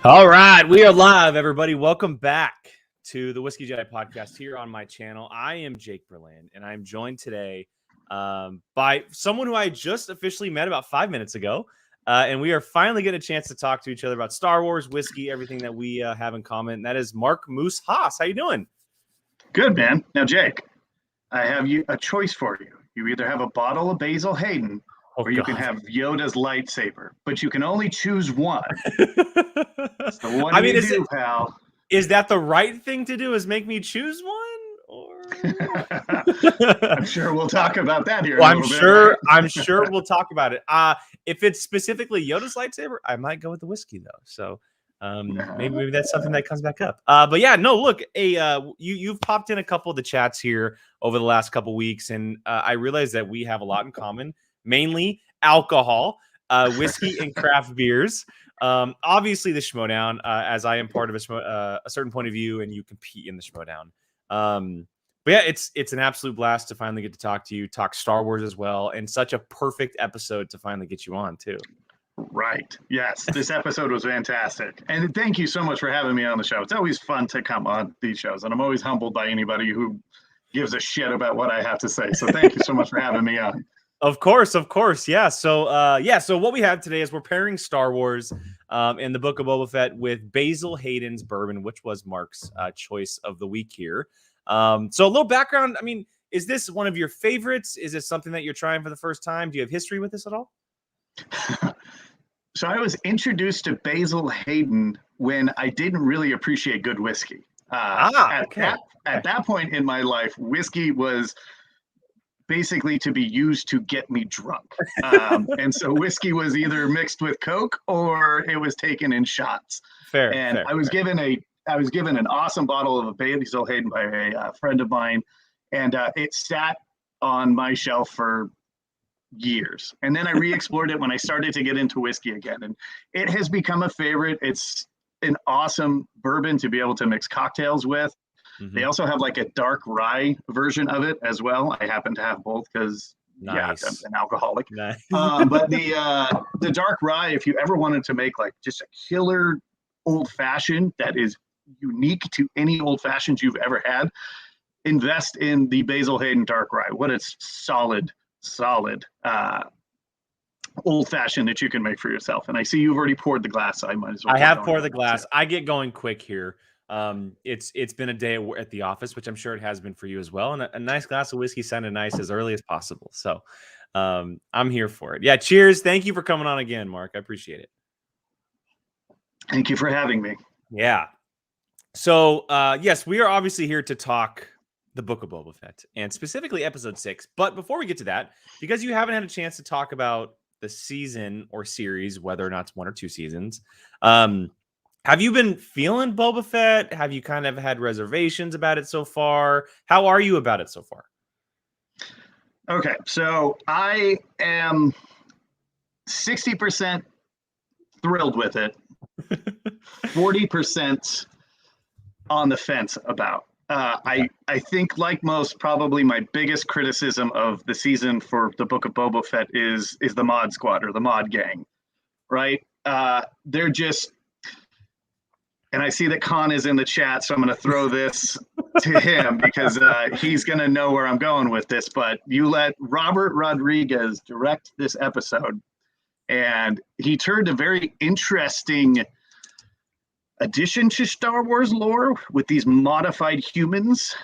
All right, we are live, everybody. Welcome back to the Whiskey Jedi podcast here on my channel. I am Jake Berlin, and I'm joined today by someone who I just officially met about 5 minutes ago, and we are finally getting a chance to talk to each other about Star Wars, whiskey, everything that we have in common. And that is Mark Moose Haas. How you doing? Good, man. Now, Jake, I have a choice for you. You either have a bottle of Basil Hayden, or you can have Yoda's lightsaber, but you can only choose one. So what do you do, pal? Is that the right thing to do? Is make me choose one? Or I'm sure we'll talk about that here. Well, I'm sure we'll talk about it. If it's specifically Yoda's lightsaber, I might go with the whiskey though. So maybe that's something that comes back up. But yeah, no, look, you've popped in a couple of the chats here over the last couple of weeks, and I realized that we have a lot in common. Mainly alcohol, whiskey, and craft beers. Obviously, the Schmodown, as I am part of a certain point of view, and you compete in the Schmodown. But yeah, it's an absolute blast to finally get to talk to you, talk Star Wars as well, and such a perfect episode to finally get you on too. Right. Yes, this episode was fantastic, and thank you so much for having me on the show. It's always fun to come on these shows, and I'm always humbled by anybody who gives a shit about what I have to say. So thank you so much for having me on. Of course. Yeah. So what we have today is we're pairing Star Wars in the Book of Boba Fett with Basil Hayden's Bourbon, which was Mark's choice of the week here. So a little background. I mean, is this one of your favorites? Is it something that you're trying for the first time? Do you have history with this at all? So I was introduced to Basil Hayden when I didn't really appreciate good whiskey. At that point in my life, whiskey was basically to be used to get me drunk. And so whiskey was either mixed with Coke or it was taken in shots. I was given an awesome bottle of a Basil Hayden by a friend of mine, and it sat on my shelf for years. And then I re-explored it when I started to get into whiskey again, and it has become a favorite. It's an awesome bourbon to be able to mix cocktails with. Mm-hmm. They also have like a dark rye version of it as well. I happen to have both because I'm an alcoholic. Nice. But the dark rye, if you ever wanted to make like just a killer old fashioned that is unique to any old fashions you've ever had, invest in the Basil Hayden dark rye. What a solid old fashioned that you can make for yourself. And I see you've already poured the glass. So I might as well. I have poured the glass. I get going quick here. It's been a day at the office, which I'm sure it has been for you as well. And a nice glass of whiskey sounded nice as early as possible. So I'm here for it. Yeah. Cheers. Thank you for coming on again, Mark. I appreciate it. Thank you for having me. Yeah. So yes, we are obviously here to talk the Book of Boba Fett and specifically episode 6. But before we get to that, because you haven't had a chance to talk about the season or series, whether or not it's 1 or 2 seasons, have you been feeling Boba Fett? Have you kind of had reservations about it so far? How are you about it so far? Okay, so I am 60% thrilled with it, 40% on the fence about. I think, like most, probably my biggest criticism of the season for the Book of Boba Fett is the mod squad or the mod gang, right? They're just... And I see that Khan is in the chat, so I'm going to throw this to him because he's going to know where I'm going with this. But you let Robert Rodriguez direct this episode, and he turned a very interesting addition to Star Wars lore with these modified humans,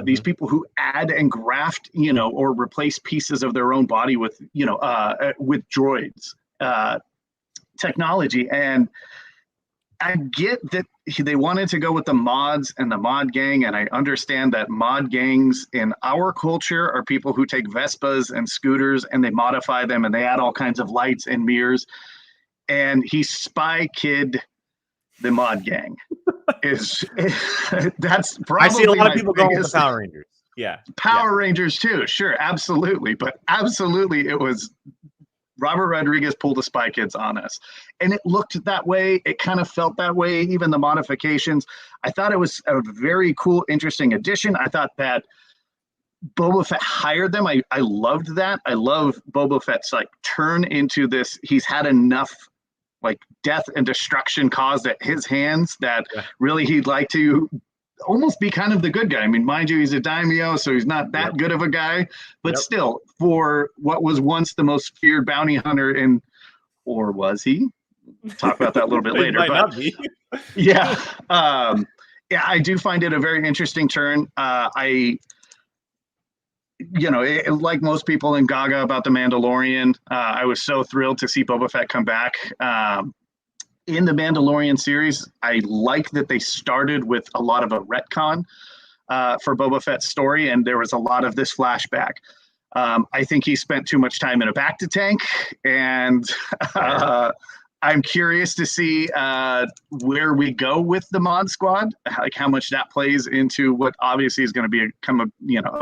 these people who add and graft, or replace pieces of their own body with droids, technology. And I get that they wanted to go with the mods and the mod gang, and I understand that mod gangs in our culture are people who take Vespas and scooters and they modify them and they add all kinds of lights and mirrors. And he Spy Kid the mod gang. That's probably I see a lot of people going with the Power Rangers. Yeah. Power Rangers too, sure, absolutely. But absolutely it was Robert Rodriguez pulled the Spy Kids on us. And it looked that way. It kind of felt that way, even the modifications. I thought it was a very cool, interesting addition. I thought that Boba Fett hired them. I loved that. I love Boba Fett's turn into this. He's had enough like death and destruction caused at his hands that really he'd like to almost be kind of the good guy. I mean, mind you, he's a daimyo, so he's not that good of a guy, but still, for what was once the most feared bounty hunter in, or was he? We'll talk about that a little bit later. Might but not be. yeah, I do find it a very interesting turn. Like most people in Gaga about the Mandalorian, I was so thrilled to see Boba Fett come back. In the Mandalorian series, I like that they started with a lot of a retcon for Boba Fett's story, and there was a lot of this flashback. I think he spent too much time in a bacta tank, and I'm curious to see where we go with the Mod Squad, like how much that plays into what obviously is going to become a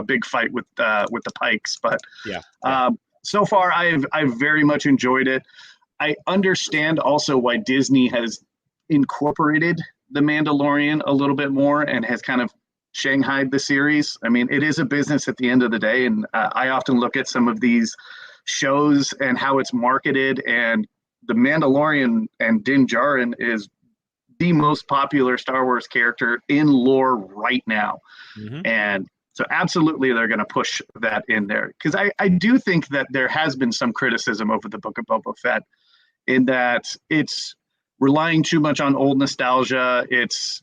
big fight with the Pikes. But so far, I've very much enjoyed it. I understand also why Disney has incorporated the Mandalorian a little bit more and has kind of shanghaied the series. I mean, it is a business at the end of the day, and I often look at some of these shows and how it's marketed, and the Mandalorian and Din Djarin is the most popular Star Wars character in lore right now. And so absolutely they're going to push that in there, because I do think that there has been some criticism over the Book of Boba Fett in that it's relying too much on old nostalgia. It's,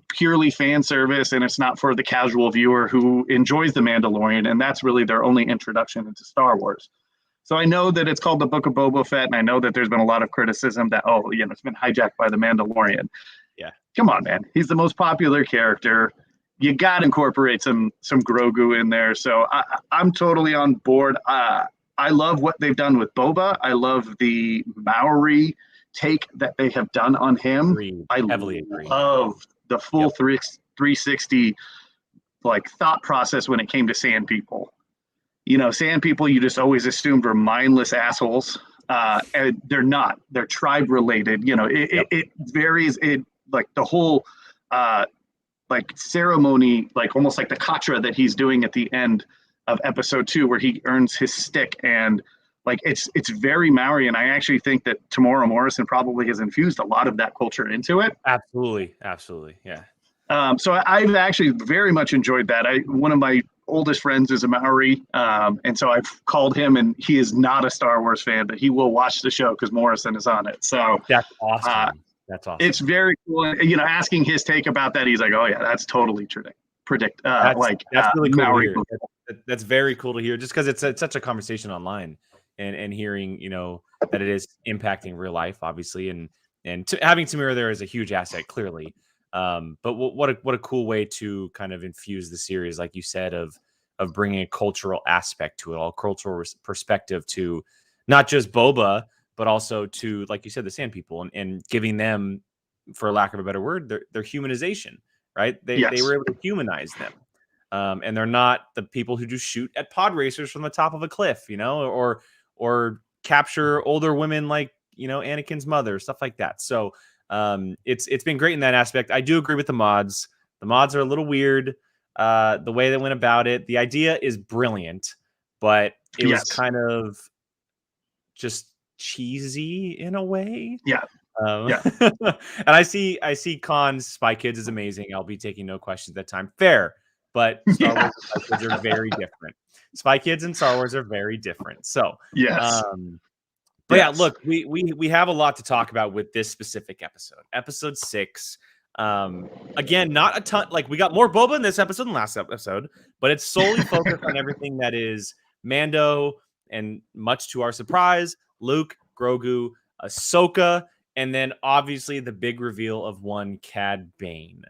purely fan service, and it's not for the casual viewer who enjoys The Mandalorian, and that's really their only introduction into Star Wars. So I know that it's called the Book of Boba Fett, and I know that there's been a lot of criticism that, it's been hijacked by The Mandalorian. Yeah. Come on, man. He's the most popular character. You got to incorporate some Grogu in there. So I'm totally on board. I love what they've done with Boba. I love the Maori take that they have done on him. I heavily agree. Love the full 360 like thought process when it came to Sand People. Sand People you just always assumed were mindless assholes. And they're not. They're tribe related. It varies. It like the whole like ceremony, like almost like the katra that he's doing at the end of episode 2, where he earns his stick, and like it's very Maori, and I actually think that Tamora Morrison probably has infused a lot of that culture into it. Absolutely, yeah. So I've actually very much enjoyed that. One of my oldest friends is a Maori, and so I've called him, and he is not a Star Wars fan, but he will watch the show because Morrison is on it. So that's awesome. That's awesome. It's very cool. Asking his take about that, he's like, "Oh yeah, that's totally predict." That's really cool Maori. To hear. That's very cool to hear, just because it's such a conversation online, and hearing that it is impacting real life, obviously, and having Tamira there is a huge asset, clearly. But what a cool way to kind of infuse the series, like you said, of bringing a cultural aspect to it, all cultural perspective to not just Boba, but also to, like you said, the Sand People, and giving them, for lack of a better word, their humanization, right? They were able to humanize them. And they're not the people who just shoot at pod racers from the top of a cliff, or capture older women like, Anakin's mother, stuff like that. So it's been great in that aspect. I do agree with the mods. The mods are a little weird. The way they went about it, the idea is brilliant, but it was kind of just cheesy in a way. And I see Khan's Spy Kids is amazing. I'll be taking no questions that time. Fair. But Star Wars and Spy Kids are very different. Spy Kids and Star Wars are very different. So look, we have a lot to talk about with this specific episode. Episode 6. Again, not a ton. Like, we got more Boba in this episode than last episode, but it's solely focused on everything that is Mando, and much to our surprise, Luke, Grogu, Ahsoka, and then obviously the big reveal of one Cad Bane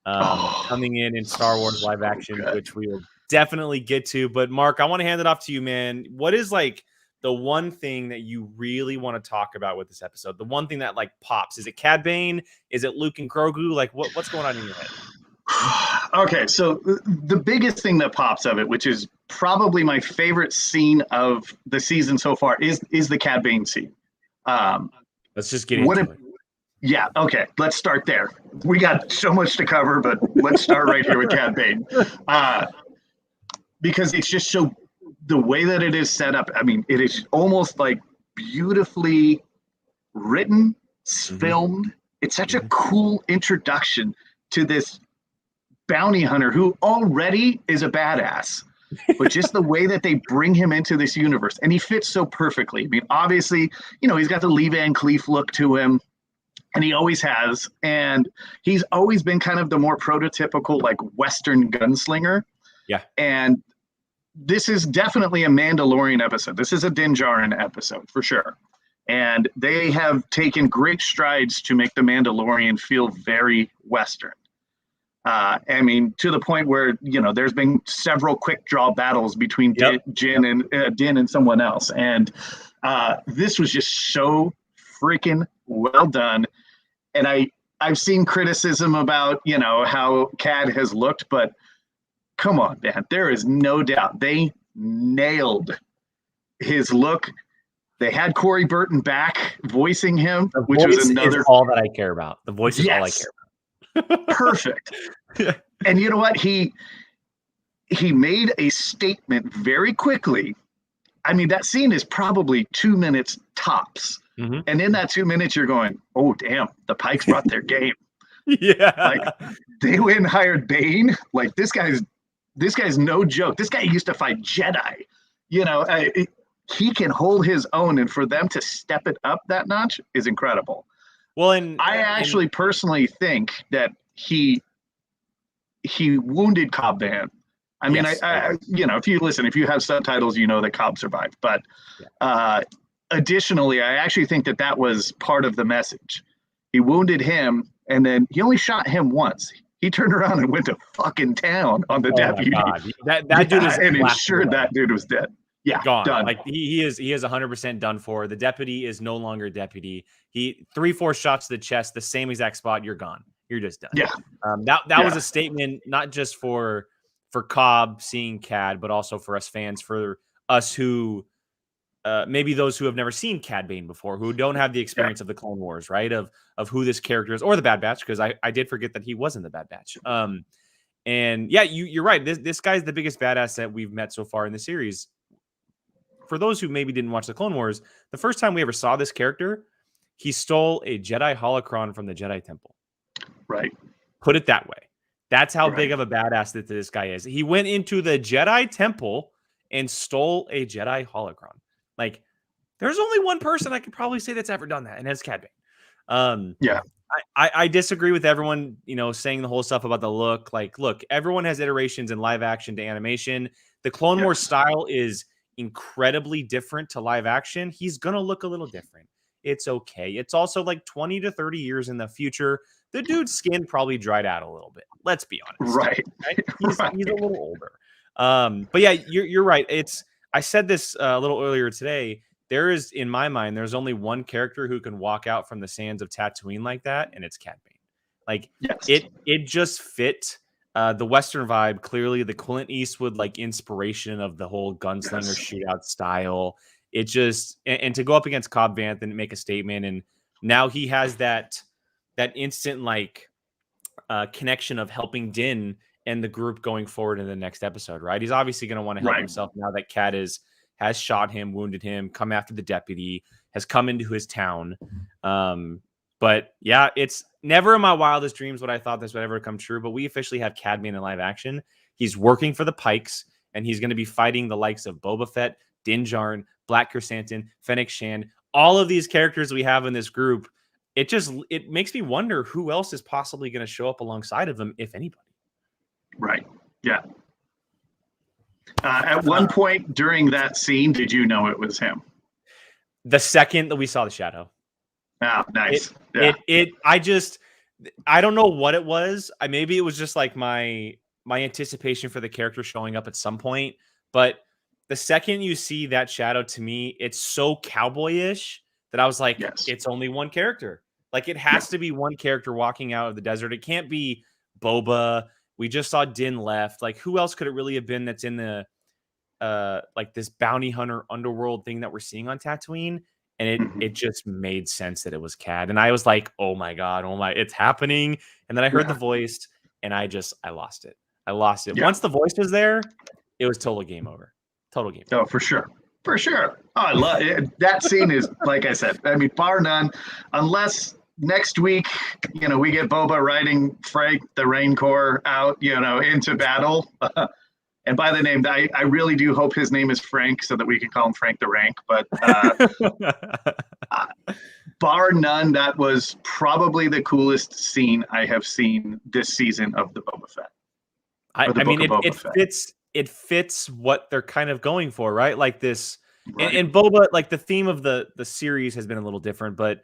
coming in Star Wars live action, which we will definitely get to. But Mark, I want to hand it off to you, man. What is like the one thing that you really want to talk about with this episode? The one thing that like pops? Is it Cad Bane? Is it Luke and Grogu? Like what's going on in your head? Okay, so the biggest thing that pops of it, which is probably my favorite scene of the season so far, is the Cad Bane scene. Let's just get into it. Yeah, okay, let's start there. We got so much to cover, but let's start right here with Cad Bane. Because it's just so, the way that it is set up, I mean, it is almost like beautifully written it's filmed. It's such a cool introduction to this bounty hunter who already is a badass, but just the way that they bring him into this universe, and he fits so perfectly. I mean, obviously, he's got the Lee Van Cleef look to him, and he always has, and he's always been kind of the more prototypical like Western gunslinger. Yeah. And this is definitely a Mandalorian episode. This is a Din Djarin episode for sure. And they have taken great strides to make the Mandalorian feel very Western. I mean, to the point where, there's been several quick draw battles between Din and someone else. And this was just so freaking well done. And I've seen criticism about, how Cad has looked, but come on, man, there is no doubt they nailed his look. They had Corey Burton back voicing him, which was another. Is all that I care about. The voice is all I care about. Perfect. And you know what? He made a statement very quickly. I mean, that scene is probably 2 minutes tops. Mm-hmm. And in that 2 minutes, you're going, oh, damn, the Pikes brought their game. Yeah. Like, they went and hired Bane. Like, this guy's no joke. This guy used to fight Jedi. He can hold his own, and for them to step it up that notch is incredible. Well, and I actually personally think that he wounded Cobb Vanth. I mean, yes. if you have subtitles, that Cobb survived. But additionally, I actually think that was part of the message. He wounded him, and then he only shot him once. He turned around and went to fucking town on the deputy. That dude is and ensured that dude was dead. Yeah, gone. Done. Like he is 100% done for. The deputy is no longer deputy. He 3-4 shots to the chest, the same exact spot. You're gone. You're just done. Yeah. That was a statement, not just for Cobb seeing Cad, but also for us fans, for us who maybe those who have never seen Cad Bane before, who don't have the experience of the Clone Wars, right? Of who this character is, or the Bad Batch, because I did forget that he was in the Bad Batch. And yeah, you're right. This guy's the biggest badass that we've met so far in the series. For those who maybe didn't watch the Clone Wars, the first time we ever saw this character, he stole a Jedi holocron from the Jedi Temple. Right. Put it that way. That's how big of a badass that this guy is. He went into the Jedi Temple and stole a Jedi holocron. Like, there's only one person I could probably say that's ever done that, and that's Cad Bane. I disagree with everyone, saying the whole stuff about the look. Like, look, everyone has iterations in live action to animation. The Clone Wars style is incredibly different to live action. He's gonna look a little different. It's okay. It's also like 20 to 30 years in the future. The dude's skin probably dried out a little bit. Let's be honest. Right. He's a little older. But yeah, you're right. I said this a little earlier today. There is, in my mind, there's only one character who can walk out from the sands of Tatooine like that, and it's Cad Bane. Like, it just fit the Western vibe, clearly the Clint Eastwood like inspiration of the whole gunslinger shootout style. It just, and to go up against Cobb Vanth and make a statement, and now he has that instant like connection of helping Din and the group going forward in the next episode, right? He's obviously going to want to help himself now that Cad has shot him, wounded him, come after the deputy, has come into his town. But yeah, it's never in my wildest dreams would I thought this would ever come true, but we officially have Cad Bane in live action. He's working for the Pikes, and he's going to be fighting the likes of Boba Fett, Din Djarin, Black Chrysanthemum, Fennec Shand, all of these characters we have in this group. It makes me wonder who else is possibly going to show up alongside of them, if anybody. Right. Yeah. At one point during that scene, did you know it was him? The second that we saw the shadow. Oh, nice. I don't know what it was. Maybe it was just like my anticipation for the character showing up at some point. But the second you see that shadow, to me, it's so cowboyish that I was like, it's only one character. Like, it has to be one character walking out of the desert. It can't be Boba. We just saw Din left. Like, who else could it really have been that's in the like this bounty hunter underworld thing that we're seeing on Tatooine? And it just made sense that it was Cad. And I was like, oh my God, it's happening. And then I heard the voice, and I lost it. Yeah. Once the voice was there, it was total game over. Total game over. Oh, for sure. For sure. Oh, I love it. That scene is, like I said, I mean, bar none, unless next week, we get Boba riding Frank the Rancor out, into battle. And by the name, I really do hope his name is Frank so that we can call him Frank the Rank. But bar none, that was probably the coolest scene I have seen this season of the Boba Fett. I mean, it fits what they're kind of going for, right? Like this, right. And Boba, like the theme of the series has been a little different, but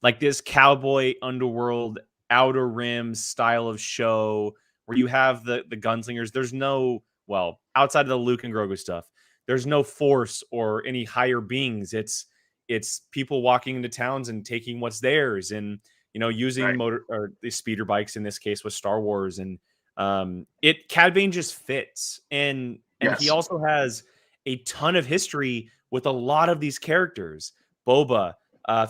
like this cowboy underworld, outer rim style of show where you have the gunslingers. There's no, well, outside of the Luke and Grogu stuff, there's no force or any higher beings. It's people walking into towns and taking what's theirs, and using motor or the speeder bikes in this case with Star Wars, and Cad Bane just fits, and yes. He also has a ton of history with a lot of these characters. Boba,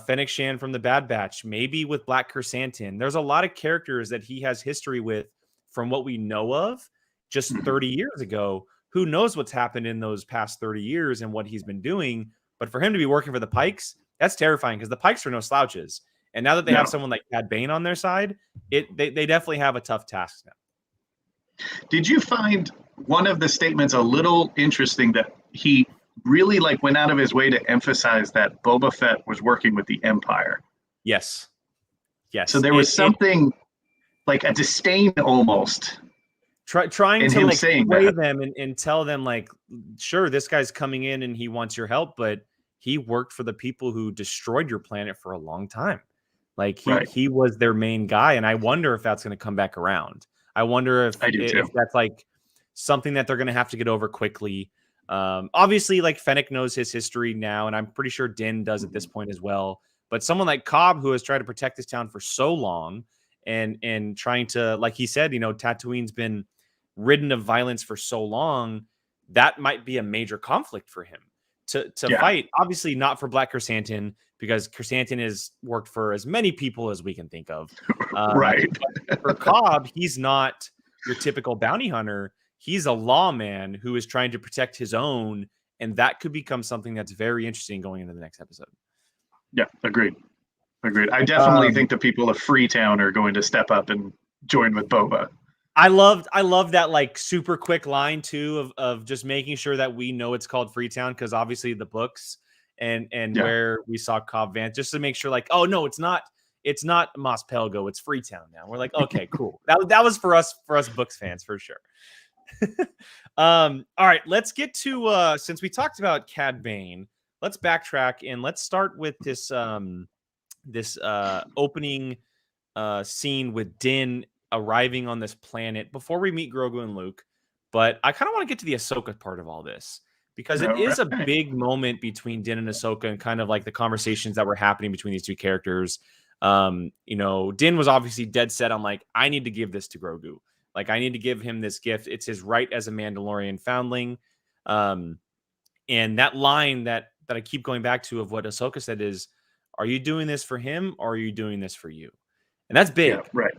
Fennec Shan from the Bad Batch, maybe with Black Chrysanthemum. There's a lot of characters that he has history with from what we know of just 30 years ago. Who knows what's happened in those past 30 years and what he's been doing. But for him to be working for the Pikes, that's terrifying because the Pikes are no slouches. And now that they have someone like Cad Bane on their side, they definitely have a tough task now. Did you find one of the statements a little interesting that he really went out of his way to emphasize that Boba Fett was working with the Empire? Yes. So there was something like a disdain almost. Trying to sway them and tell them sure, this guy's coming in and he wants your help, but he worked for the people who destroyed your planet for a long time. He was their main guy. And I wonder if that's going to come back around. I wonder if that's something that they're going to have to get over quickly. Obviously, Fennec knows his history now, and I'm pretty sure Din does at this point as well. But someone like Cobb, who has tried to protect this town for so long, and trying to, like he said, Tatooine's been ridden of violence for so long, that might be a major conflict for him to fight. Obviously, not for Black Chrysanthemum, because Chrysanthemum has worked for as many people as we can think of. Right. For Cobb, he's not your typical bounty hunter. He's a lawman who is trying to protect his own, and that could become something that's very interesting going into the next episode. Yeah, agreed. I definitely think the people of Freetown are going to step up and join with Boba. I love that super quick line too of just making sure that we know it's called Freetown, because obviously the books and where we saw Cobb Vanth, just to make sure oh no, it's not Mos Pelgo, it's Freetown now. We're okay, cool. That was for us books fans for sure. All right, let's get to since we talked about Cad Bane, let's backtrack and let's start with this opening scene with Din arriving on this planet before we meet Grogu and Luke. But I kind of want to get to the Ahsoka part of all this, because it is a big moment between Din and Ahsoka, and kind of the conversations that were happening between these two characters. Din was obviously dead set on I need to give this to Grogu. I need to give him this gift. It's his right as a Mandalorian foundling. And that line that I keep going back to of what Ahsoka said is, are you doing this for him or are you doing this for you? And that's big. Yeah, right.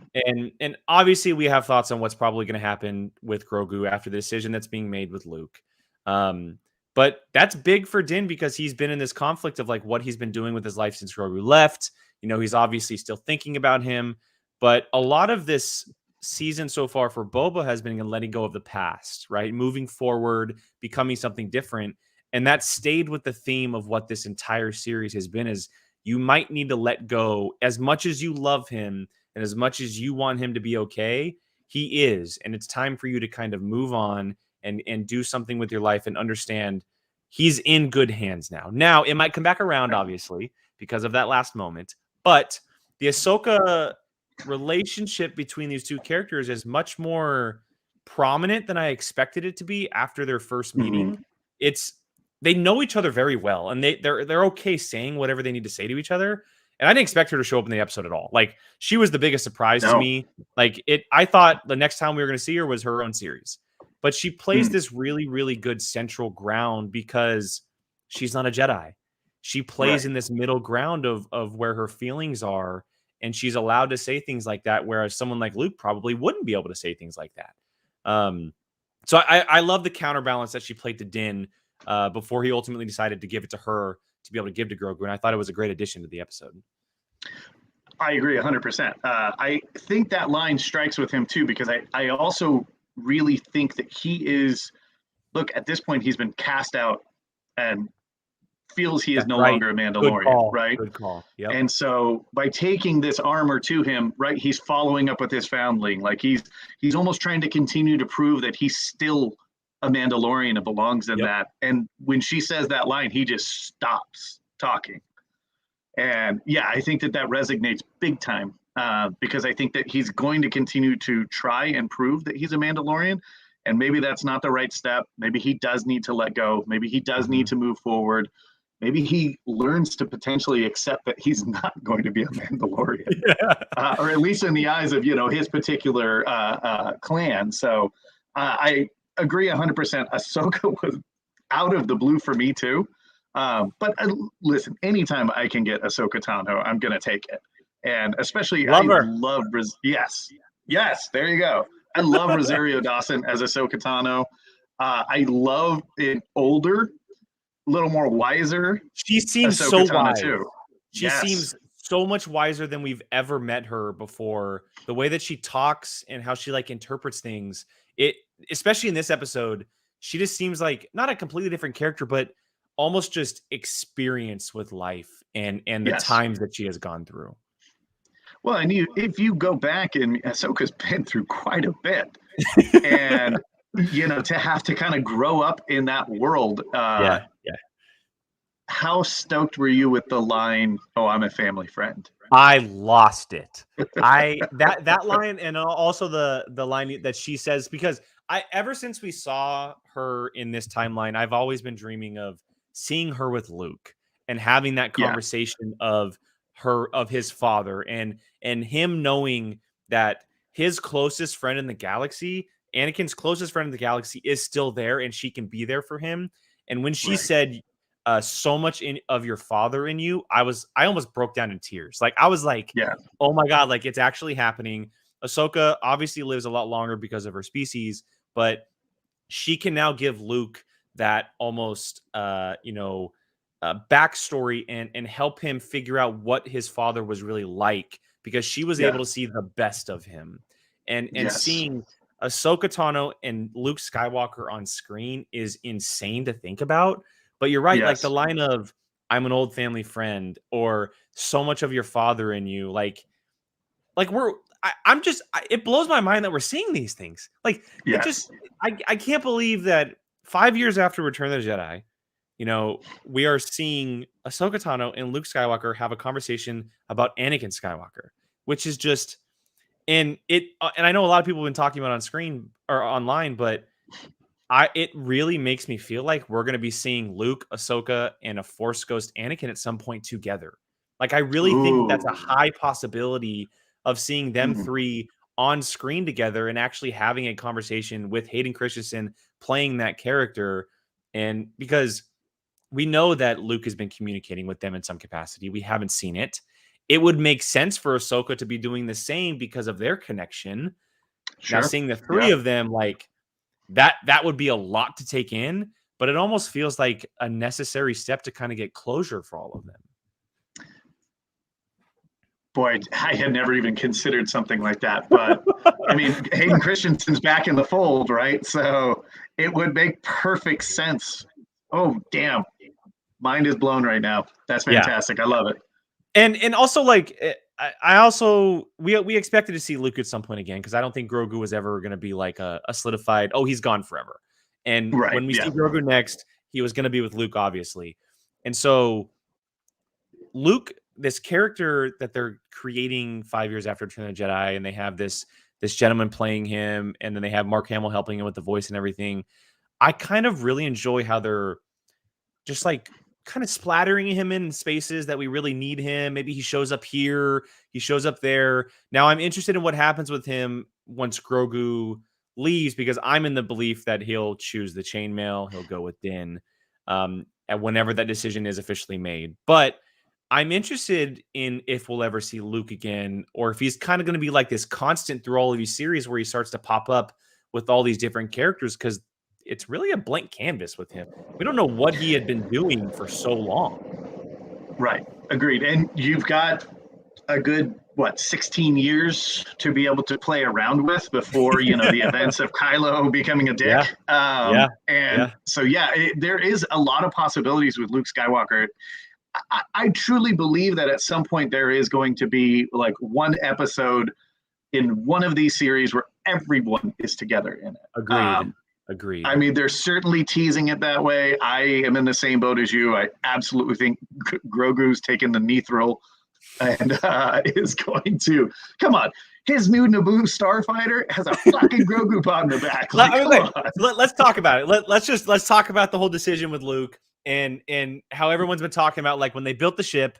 And obviously we have thoughts on what's probably going to happen with Grogu after the decision that's being made with Luke. But that's big for Din, because he's been in this conflict of what he's been doing with his life since Grogu left. He's obviously still thinking about him, but a lot of this season so far for Boba has been letting go of the past, right? Moving forward, becoming something different. And that stayed with the theme of what this entire series has been, is you might need to let go. As much as you love him and as much as you want him to be okay, he is. And it's time for you to kind of move on and do something with your life and understand he's in good hands now. Now, it might come back around, obviously, because of that last moment. But the Ahsoka relationship between these two characters is much more prominent than I expected it to be after their first meeting. They know each other very well, and they're okay saying whatever they need to say to each other. And I didn't expect her to show up in the episode at all. She was the biggest surprise to me. I thought the next time we were going to see her was her own series, but she plays this really, really good central ground because she's not a Jedi. She plays in this middle ground of where her feelings are, and she's allowed to say things like that, whereas someone like Luke probably wouldn't be able to say things like that. So I love the counterbalance that she played to Din before he ultimately decided to give it to her to be able to give to Grogu, and I thought it was a great addition to the episode. I agree 100%. I think that line strikes with him too, because I also really think that he is, look, at this point, he's been cast out and feels he is no longer a Mandalorian, right? Good call. Yep. And so by taking this armor to him, right, he's following up with his foundling. Like he's almost trying to continue to prove that he's still a Mandalorian and belongs in that. And when she says that line, he just stops talking. And yeah, I think that resonates big time, because I think that he's going to continue to try and prove that he's a Mandalorian. And maybe that's not the right step. Maybe he does need to let go. Maybe he does need to move forward. Maybe he learns to potentially accept that he's not going to be a Mandalorian, or at least in the eyes of, his particular clan. So I agree 100%. Ahsoka was out of the blue for me too. But listen, anytime I can get Ahsoka Tano, I'm going to take it. And especially, yes, there you go. I love Rosario Dawson as Ahsoka Tano. I love an older, a little more wiser. She seems Ahsoka so wise. Too. She seems so much wiser than we've ever met her before. The way that she talks and how she interprets things, especially in this episode, she just seems like not a completely different character, but almost just experience with life and the times that she has gone through. Well, and if you go back, and Ahsoka's been through quite a bit, and to have to kind of grow up in that world. How stoked were you with the line, "Oh, I'm a family friend"? I lost it. That line, and also the line that she says, because ever since we saw her in this timeline, I've always been dreaming of seeing her with Luke and having that conversation of his father and him knowing that his closest friend in the galaxy, Anakin's closest friend in the galaxy, is still there and she can be there for him. And when she said so much of your father in you, I almost broke down in tears. I was like, oh my God, it's actually happening. Ahsoka obviously lives a lot longer because of her species, but she can now give Luke that almost backstory and help him figure out what his father was really like, because she was able to see the best of him. And seeing Ahsoka Tano and Luke Skywalker on screen is insane to think about. But you're right, the line of "I'm an old family friend" or "so much of your father in you," it blows my mind that we're seeing these things. I can't believe that 5 years after Return of the Jedi, we are seeing Ahsoka Tano and Luke Skywalker have a conversation about Anakin Skywalker, which is just, and I know a lot of people have been talking about on screen or online, but it really makes me feel like we're going to be seeing Luke, Ahsoka, and a Force Ghost Anakin at some point together. I really think that's a high possibility of seeing them three on screen together and actually having a conversation with Hayden Christensen playing that character. And because we know that Luke has been communicating with them in some capacity, we haven't seen it. It would make sense for Ahsoka to be doing the same because of their connection. Now, seeing the three of them, that would be a lot to take in, but it almost feels like a necessary step to kind of get closure for all of them. Boy, I had never even considered something like that. But I mean, Hayden Christensen's back in the fold, right? So it would make perfect sense. Oh, damn. Mind is blown right now. That's fantastic. I love it. And also, we expected to see Luke at some point again, because I don't think Grogu was ever going to be a solidified, he's gone forever. And when we see Grogu next, he was going to be with Luke, obviously. And so Luke, this character that they're creating 5 years after Return of the Jedi, and they have this gentleman playing him, and then they have Mark Hamill helping him with the voice and everything. I kind of really enjoy how they're just kind of splattering him in spaces that we really need him. Maybe he shows up here, he shows up there. Now I'm interested in what happens with him once Grogu leaves, because I'm in the belief that he'll choose the chainmail. He'll go with Din at whenever that decision is officially made. But I'm interested in if we'll ever see Luke again, or if he's kind of going to be like this constant through all of these series where he starts to pop up with all these different characters, because it's really a blank canvas with him. We don't know what he had been doing for so long. Right. Agreed. And you've got a good 16 years to be able to play around with before, the events of Kylo becoming a dick. So there is a lot of possibilities with Luke Skywalker. I truly believe that at some point there is going to be like one episode in one of these series where everyone is together in it. Agreed. I mean, they're certainly teasing it that way. I am in the same boat as you. I absolutely think Grogu's taken the Mithril and is going to come on. His new Naboo starfighter has a fucking Grogu pod in the back. Let's talk about it. Let's talk about the whole decision with Luke and how everyone's been talking about, like, when they built the ship,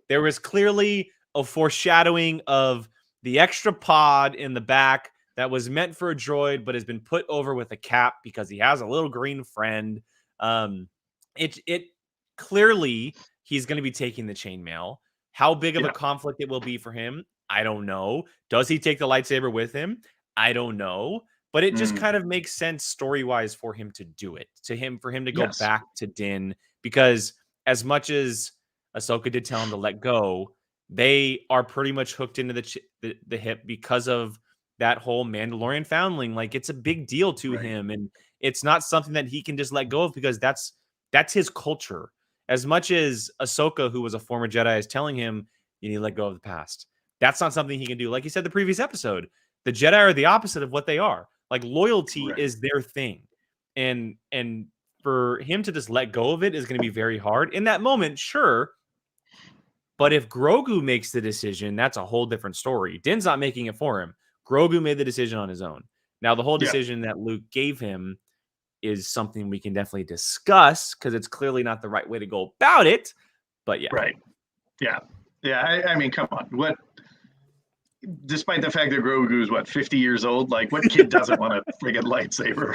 there was clearly a foreshadowing of the extra pod in the back that was meant for a droid, but has been put over with a cap because he has a little green friend. It clearly he's going to be taking the chainmail. How big of a conflict it will be for him, I don't know. Does he take the lightsaber with him? I don't know. But it just kind of makes sense story-wise for him to do it. For him to go back to Din, because as much as Ahsoka did tell him to let go, they are pretty much hooked into the hip because of that whole Mandalorian foundling. Like, it's a big deal to him, and it's not something that he can just let go of, because that's his culture. As much as Ahsoka, who was a former Jedi, is telling him, you need to let go of the past, that's not something he can do. Like you said, the previous episode, the Jedi are the opposite of what they are. Like, loyalty is their thing. And for him to just let go of it is going to be very hard. In that moment, sure. But if Grogu makes the decision, that's a whole different story. Din's not making it for him. Grogu made the decision on his own. Now, the whole decision that Luke gave him is something we can definitely discuss, because it's clearly not the right way to go about it. But I mean, come on. What? Despite the fact that Grogu's 50 years old, like, what kid doesn't want a friggin' lightsaber?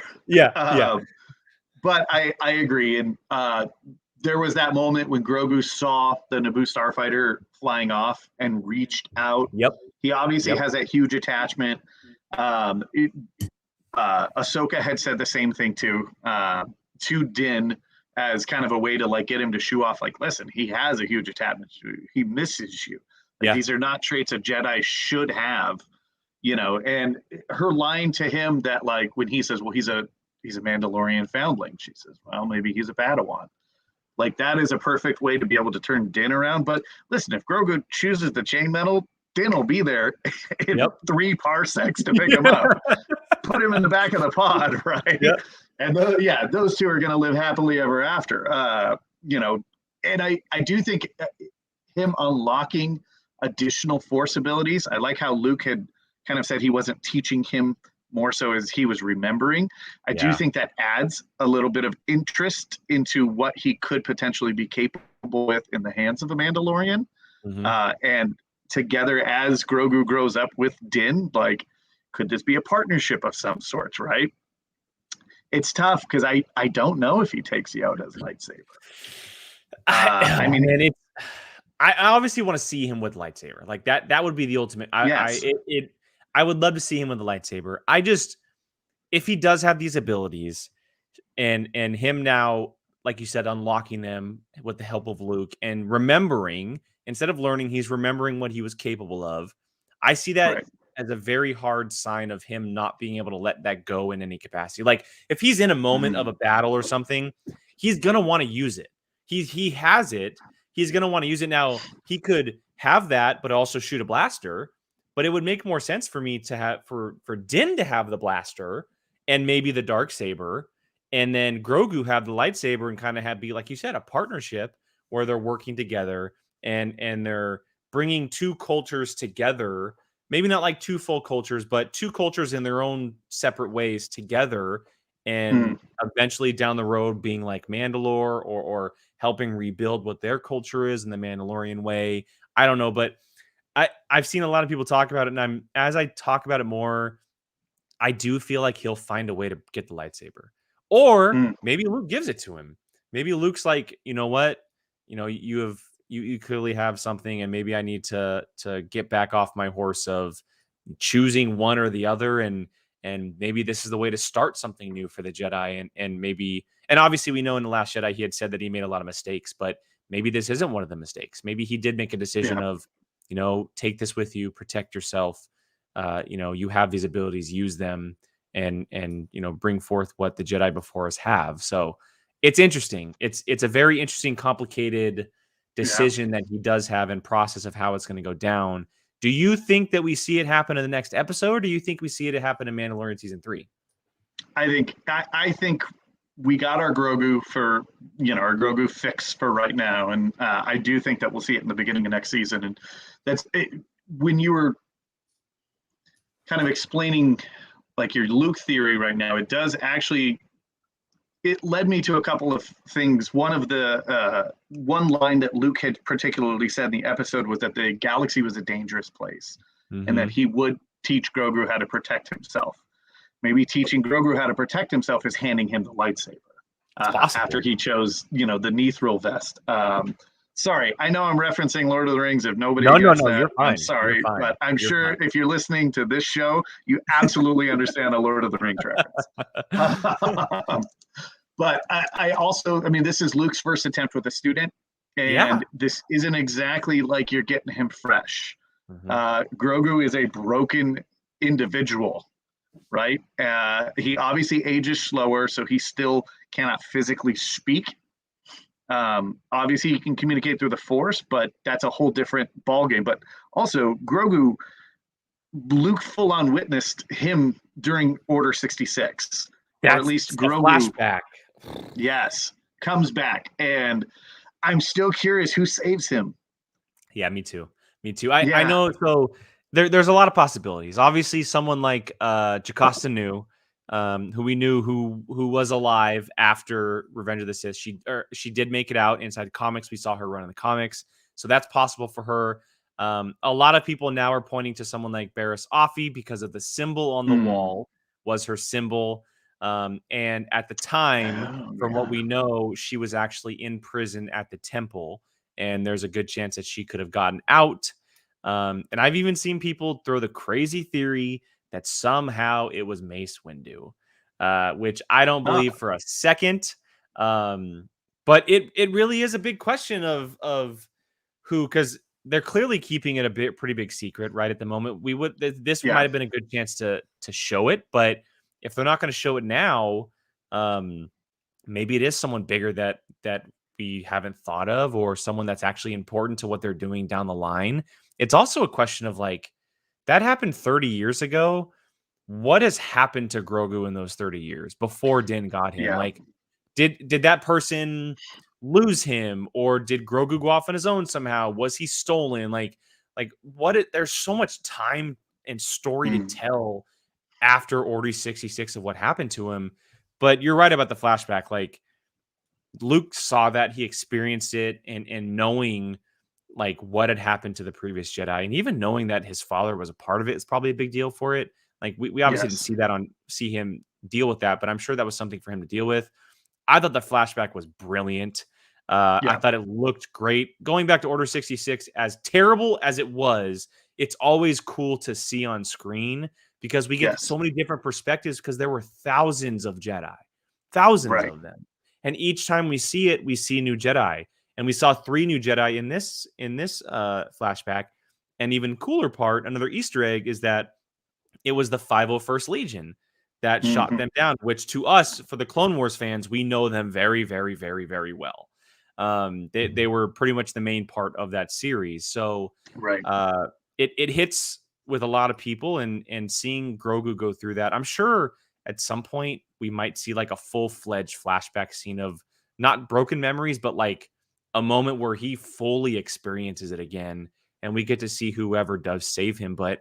But I agree, and there was that moment when Grogu saw the Naboo starfighter flying off and reached out. He obviously has that huge attachment. Ahsoka had said the same thing to Din, as kind of a way to, like, get him to shoo off, like, listen, he has a huge attachment. He misses you. Like, these are not traits a Jedi should have, and her line to him that, like, when he says, well, he's a Mandalorian foundling, she says, well, maybe he's a Padawan. Like, that is a perfect way to be able to turn Din around. But listen, if Grogu chooses the chain metal, Din will be there in 3 parsecs to pick him up, put him in the back of the pod, right? And those two are going to live happily ever after. And I do think him unlocking additional Force abilities. I like how Luke had kind of said he wasn't teaching him, more so as he was remembering. I do think that adds a little bit of interest into what he could potentially be capable with in the hands of a Mandalorian. And together, as Grogu grows up with Din, like, could this be a partnership of some sorts, right? It's tough, because I don't know if he takes Yoda's lightsaber. I obviously want to see him with lightsaber. Like, that would be the ultimate. I would love to see him with the lightsaber. If he does have these abilities, and him now, like you said, unlocking them with the help of Luke, and remembering, instead of learning, he's remembering what he was capable of. I see that as a very hard sign of him not being able to let that go in any capacity. Like, if he's in a moment of a battle or something, he's going to want to use it. He has it. He's going to want to use it. Now, he could have that, but also shoot a blaster. But it would make more sense for me to have for Din to have the blaster and maybe the Darksaber, and then Grogu have the lightsaber, and kind of be, like you said, a partnership where they're working together and they're bringing 2 cultures together. Maybe not like 2 full cultures, but 2 cultures in their own separate ways together, and eventually down the road being like Mandalore, or helping rebuild what their culture is in the Mandalorian way. I don't know, but I've seen a lot of people talk about it, and as I talk about it more, I do feel like he'll find a way to get the lightsaber. Or maybe Luke gives it to him. Maybe Luke's like, you know what? You clearly have something, and maybe I need to get back off my horse of choosing one or the other, and maybe this is the way to start something new for the Jedi, and obviously we know in The Last Jedi he had said that he made a lot of mistakes, but maybe this isn't one of the mistakes. Maybe he did make a decision of, take this with you, protect yourself. You have these abilities, use them, and bring forth what the Jedi before us have. So it's interesting. It's a very interesting, complicated decision that he does have and process of how it's going to go down. Do you think that we see it happen in the next episode, or do you think we see it happen in Mandalorian season 3? I think we got our Grogu for our Grogu fix for right now, and I do think that we'll see it in the beginning of next season. And that's it. When you were kind of explaining like your Luke theory right now, it does actually. It led me to a couple of things. One of the one line that Luke had particularly said in the episode was that the galaxy was a dangerous place, and that he would teach Grogu how to protect himself. Maybe teaching Grogu how to protect himself is handing him the lightsaber after he chose, the Nethril vest. Sorry, I know I'm referencing Lord of the Rings. If nobody gets that, you're fine. I'm sorry, but I'm sure if you're listening to this show, you absolutely understand a Lord of the Rings reference. But I also, this is Luke's first attempt with a student, and this isn't exactly like you're getting him fresh. Grogu is a broken individual, right? He obviously ages slower, so he still cannot physically speak. Obviously, he can communicate through the Force, but that's a whole different ballgame. But also, Grogu, Luke full-on witnessed him during Order 66. Or at least Grogu. Flashback. Yes, comes back. And I'm still curious who saves him. Yeah, me too. I know. So there's a lot of possibilities. Obviously, someone like Jocasta Nu, who we knew who was alive after Revenge of the Sith. She did make it out inside comics. We saw her run in the comics, so that's possible for her. A lot of people now are pointing to someone like Barriss Offee because of the symbol on the wall was her symbol. And at the time, from what we know, she was actually in prison at the temple, and there's a good chance that she could have gotten out. And I've even seen people throw the crazy theory that somehow it was Mace Windu, which I don't believe for a second. But it really is a big question of who, because they're clearly keeping it pretty big secret right at the moment. This might have been a good chance to show it, but if they're not going to show it now, maybe it is someone bigger that we haven't thought of, or someone that's actually important to what they're doing down the line. It's also a question of like, that happened 30 years ago. What has happened to Grogu in those 30 years before Din got him? Yeah. Like, did that person lose him, or did Grogu go off on his own somehow? Was he stolen? Like there's so much time and story to tell after Order 66 of what happened to him. But you're right about the flashback. Like, Luke saw that, he experienced it, and knowing like what had happened to the previous Jedi, and even knowing that his father was a part of it is probably a big deal for it. Like, we obviously didn't see him deal with that, but I'm sure that was something for him to deal with. I thought the flashback was brilliant. I thought it looked great. Going back to Order 66, as terrible as it was, it's always cool to see on screen because we get so many different perspectives, because there were thousands of Jedi, thousands of them. And each time we see it, we see new Jedi. And we saw 3 new Jedi in this flashback. And even cooler part, another Easter egg, is that it was the 501st Legion that shot them down, which to us, for the Clone Wars fans, we know them very, very, very, very well. They were pretty much the main part of that series. So it hits with a lot of people, and seeing Grogu go through that, I'm sure at some point we might see like a full-fledged flashback scene of not broken memories, but like a moment where he fully experiences it again, and we get to see whoever does save him. But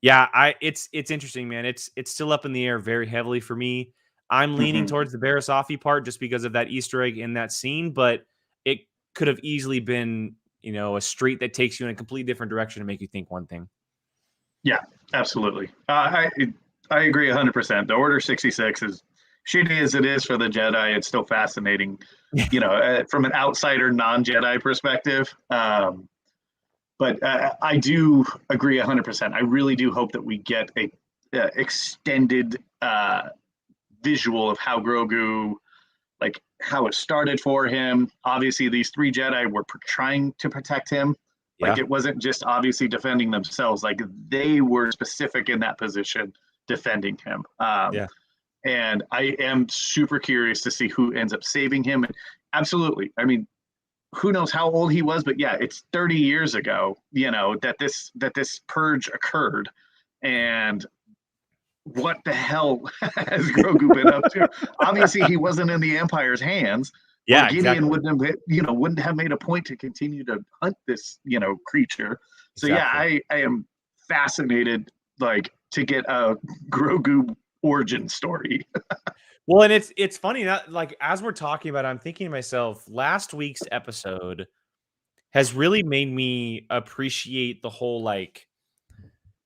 yeah, it's interesting, man. It's still up in the air very heavily for me. I'm leaning towards the Barriss Offee part just because of that Easter egg in that scene, but it could have easily been, a street that takes you in a completely different direction to make you think one thing. Yeah, absolutely. I agree 100%. The Order 66 is shitty as it is for the Jedi. It's still fascinating, from an outsider, non-Jedi perspective. But I do agree 100%. I really do hope that we get a extended visual of how Grogu, like how it started for him. Obviously, these 3 Jedi were trying to protect him, Yeah. Like, it wasn't just obviously defending themselves. Like, they were specific in that position defending him. Yeah. And I am super curious to see who ends up saving him. And absolutely. I mean, who knows how old he was, but yeah, it's 30 years ago, that this purge occurred. And what the hell has Grogu been up to? Obviously, he wasn't in the Empire's hands. Yeah, Gideon exactly. wouldn't have made a point to continue to hunt this, creature. So Exactly. I am fascinated, like, to get a Grogu origin story. Well, and it's funny that, like, as we're talking about it, I'm thinking to myself, last week's episode has really made me appreciate the whole, like,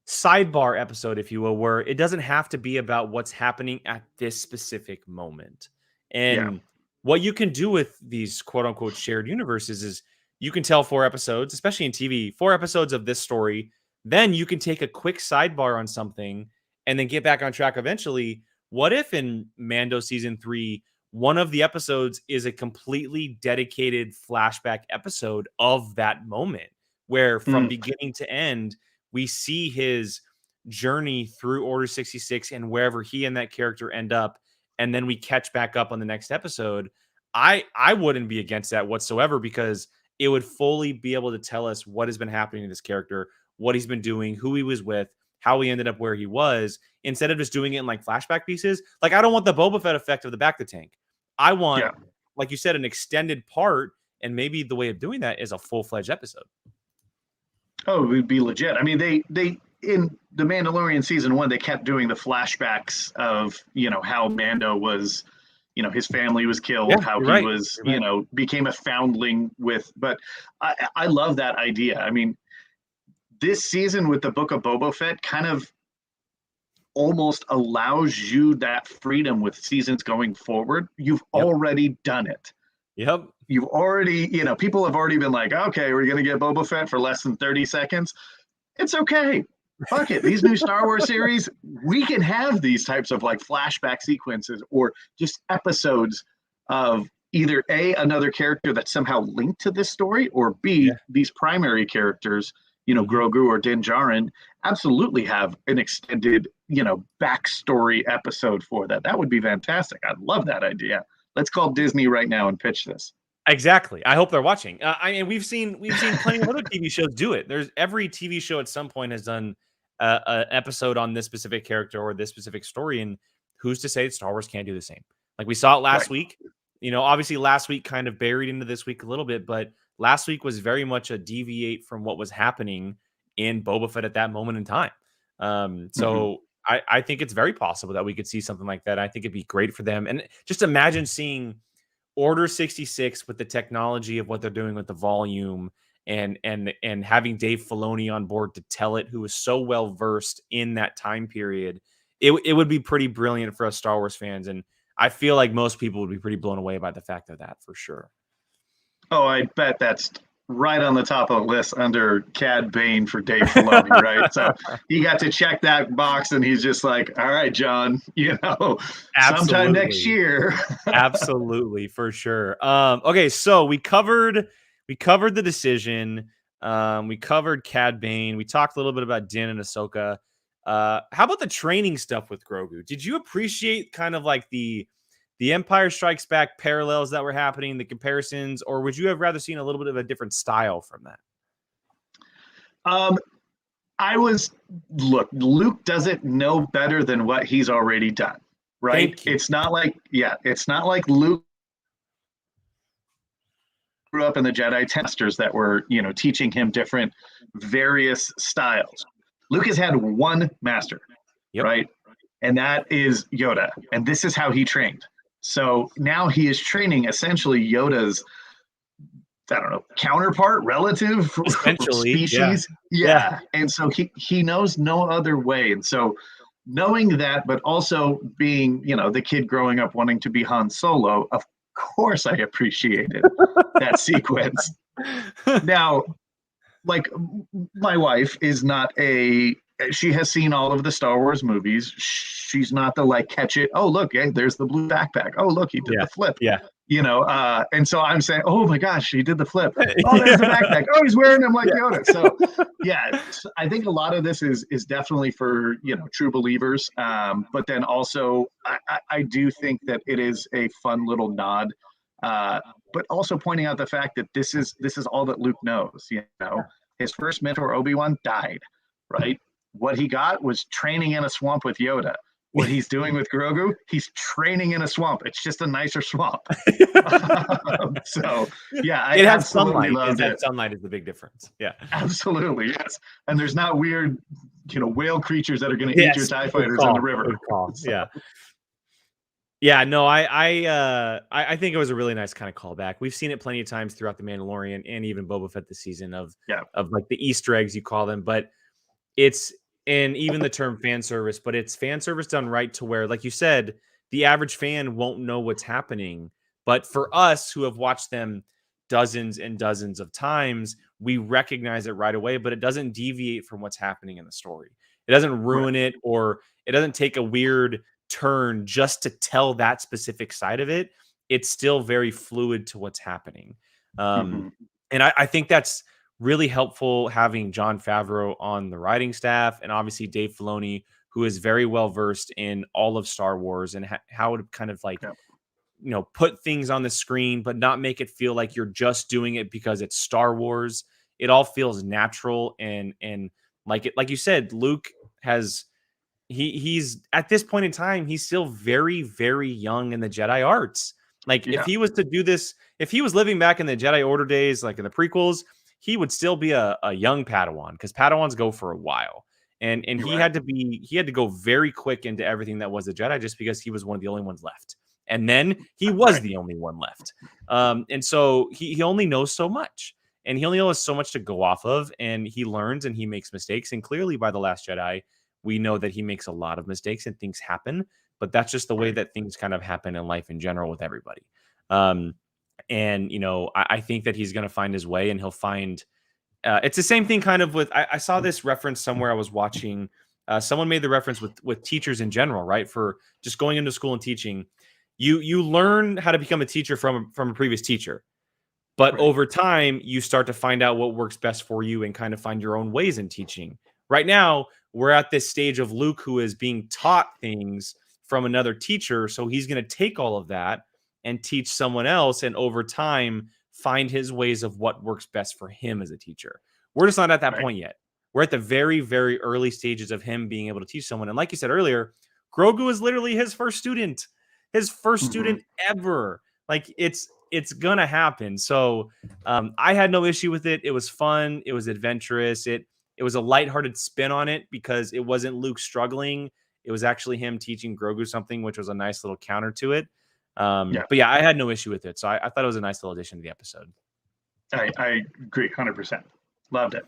sidebar episode, if you will, where it doesn't have to be about what's happening at this specific moment. Yeah. And what you can do with these quote unquote shared universes is you can tell 4 episodes, especially in TV, 4 episodes of this story. Then you can take a quick sidebar on something and then get back on track eventually. What if in Mando season 3, one of the episodes is a completely dedicated flashback episode of that moment where from beginning to end, we see his journey through Order 66 and wherever he and that character end up, and then we catch back up on the next episode. I wouldn't be against that whatsoever, because it would fully be able to tell us what has been happening to this character, what he's been doing, who he was with, how he ended up where he was, instead of just doing it in like flashback pieces. Like, I don't want the Boba Fett effect of the back to tank. I want, like you said, an extended part, and maybe the way of doing that is a full-fledged episode. Oh, it would be legit. I mean, they in The Mandalorian season 1, they kept doing the flashbacks of, how Mando was, his family was killed, how he was, became a foundling but I love that idea. I mean, this season with the Book of Boba Fett kind of almost allows you that freedom with seasons going forward. You've already done it. Yep. You've already, people have already been like, okay, we're going to get Boba Fett for less than 30 seconds. It's okay. Fuck it. These new Star Wars series, we can have these types of like flashback sequences or just episodes of either A, another character that's somehow linked to this story, or B, these primary characters, Grogu or Din Djarin, absolutely have an extended, backstory episode for that. That would be fantastic. I'd love that idea. Let's call Disney right now and pitch this. Exactly. I hope they're watching. I mean, we've seen plenty of other TV shows do it. There's every TV show at some point has done an episode on this specific character or this specific story, and who's to say that Star Wars can't do the same? Like, we saw it last week. Obviously last week kind of buried into this week a little bit, but last week was very much a deviate from what was happening in Boba Fett at that moment in time. So I think it's very possible that we could see something like that. I think it'd be great for them. And just imagine seeing Order 66 with the technology of what they're doing with the volume and having Dave Filoni on board to tell it, who is so well versed in that time period. It would be pretty brilliant for us Star Wars fans, and I feel like most people would be pretty blown away by the fact of that, for sure. Oh, I bet that's right on the top of the list under Cad Bane for Dave Filoni, right? So he got to check that box, and he's just like, all right, John, sometime next year. Absolutely, for sure. Okay, so we covered the decision. We covered Cad Bane. We talked a little bit about Din and Ahsoka. How about the training stuff with Grogu? Did you appreciate kind of like the Empire Strikes Back parallels that were happening, the comparisons, or would you have rather seen a little bit of a different style from that? Luke doesn't know better than what he's already done, right? It's not like Luke grew up in the Jedi Masters that were, teaching him different various styles. Luke has had one master, right? And that is Yoda. And this is how he trained. So now he is training essentially Yoda's, counterpart, relative, species. Yeah. And so he knows no other way. And so knowing that, but also being, the kid growing up wanting to be Han Solo, of course I appreciated that sequence. Now, like, my wife is not she has seen all of the Star Wars movies. She's not the catch it. Oh, look, there's the blue backpack. Oh, look, he did the flip. Yeah. And so I'm saying, oh my gosh, he did the flip. Oh, there's the backpack. Oh, he's wearing them like Yoda. So yeah, I think a lot of this is definitely for true believers. But then also I do think that it is a fun little nod. But also pointing out the fact that this is all that Luke knows. His first mentor, Obi-Wan, died, right? What he got was training in a swamp with Yoda. What he's doing with Grogu, he's training in a swamp. It's just a nicer swamp. So yeah, I it has absolutely sunlight. loved it. Sunlight is the big difference. Yeah, absolutely, yes. And there's not weird, whale creatures that are going to eat your TIE fighters in the river. So. Yeah, no, I think it was a really nice kind of callback. We've seen it plenty of times throughout The Mandalorian and even Boba Fett this season of like the Easter eggs you call them, but and even the term fan service, but it's fan service done right to where, like you said, the average fan won't know what's happening. But for us who have watched them dozens and dozens of times, we recognize it right away, but it doesn't deviate from what's happening in the story. It doesn't ruin it, or it doesn't take a weird turn just to tell that specific side of it. It's still very fluid to what's happening. And I think that's really helpful having Jon Favreau on the writing staff, and obviously Dave Filoni, who is very well versed in all of Star Wars and how to kind of put things on the screen, but not make it feel like you're just doing it because it's Star Wars. It all feels natural and like you said, Luke has he's at this point in time, he's still very, very young in the Jedi arts. Like if he was to do this, if he was living back in the Jedi Order days, like in the prequels, he would still be a young Padawan, because Padawans go for a while. And he had to go very quick into everything that was a Jedi, just because he was one of the only ones left. And then he was the only one left. And so he only knows so much, and he only knows so much to go off of, and he learns and he makes mistakes. And clearly by The Last Jedi, we know that he makes a lot of mistakes and things happen, but that's just the way that things kind of happen in life in general with everybody. And, I think that he's going to find his way, and he'll find, it's the same thing kind of with, I saw this reference somewhere I was watching. Someone made the reference with teachers in general, right? For just going into school and teaching, you learn how to become a teacher from a previous teacher, but over time you start to find out what works best for you and kind of find your own ways in teaching. Right now, we're at this stage of Luke, who is being taught things from another teacher. So he's going to take all of that and teach someone else, and over time find his ways of what works best for him as a teacher. We're just not at that point yet. We're at the very, very early stages of him being able to teach someone. And like you said earlier, Grogu is literally his first student ever. Like it's gonna happen. So I had no issue with it. It was fun. It was adventurous. It was a lighthearted spin on it, because it wasn't Luke struggling. It was actually him teaching Grogu something, which was a nice little counter to it. But yeah, I had no issue with it. So I thought it was a nice little addition to the episode. I agree 100%. Loved it.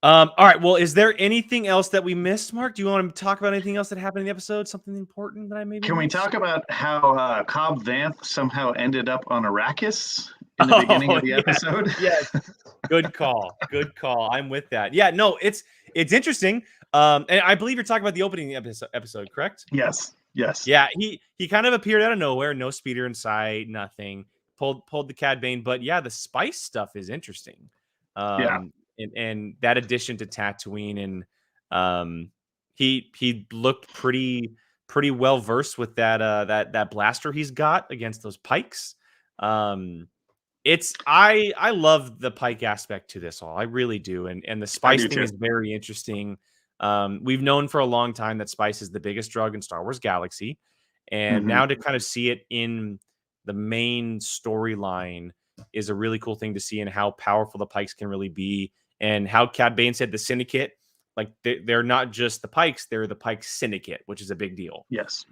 All right. Well, is there anything else that we missed, Mark? Do you want to talk about anything else that happened in the episode? Something important that I maybe Can missed? we talk about how Cobb Vanth somehow ended up on Arrakis in the beginning of the episode? Yes. Good call. Good call. I'm with that. Yeah, no, it's interesting. And I believe you're talking about the opening episode, correct? Yes. Yeah, he kind of appeared out of nowhere, no speeder in sight, nothing. Pulled the Cad Bane, but yeah, the spice stuff is interesting. And that addition to Tatooine, and he looked pretty well versed with that blaster he's got against those pikes. I love the pike aspect to this all. I really do. And the spice thing is very interesting. We've known for a long time that spice is the biggest drug in Star Wars Galaxy. And now to kind of see it in the main storyline is a really cool thing to see, and how powerful the pikes can really be. And how Cad Bane said the Syndicate, like they're not just the pikes, they're the Pike Syndicate, which is a big deal. Yes.